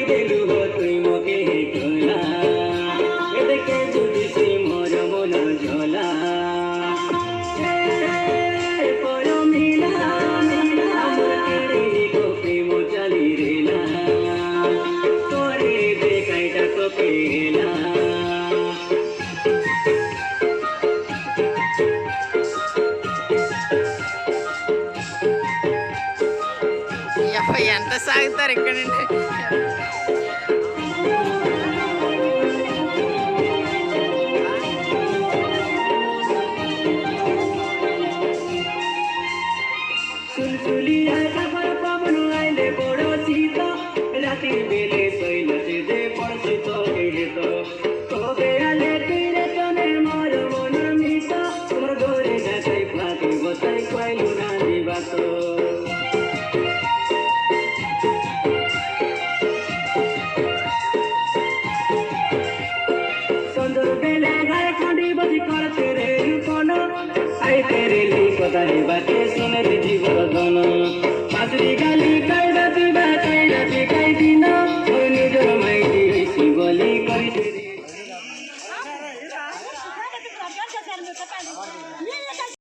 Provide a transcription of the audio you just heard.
দেলু তুই মোকে খোলা এদিকে বুঝিছি মোর মন ঝোলা পরমিলা আমার কেড়ে গো প্রেম চালি রেলা তোরে দেখাইটা তো পেলা ఎంత సాగుతారు ఇక్కడ నుండి सुलसुलिया खबर पवन आइले बड़ो सीता राति बेले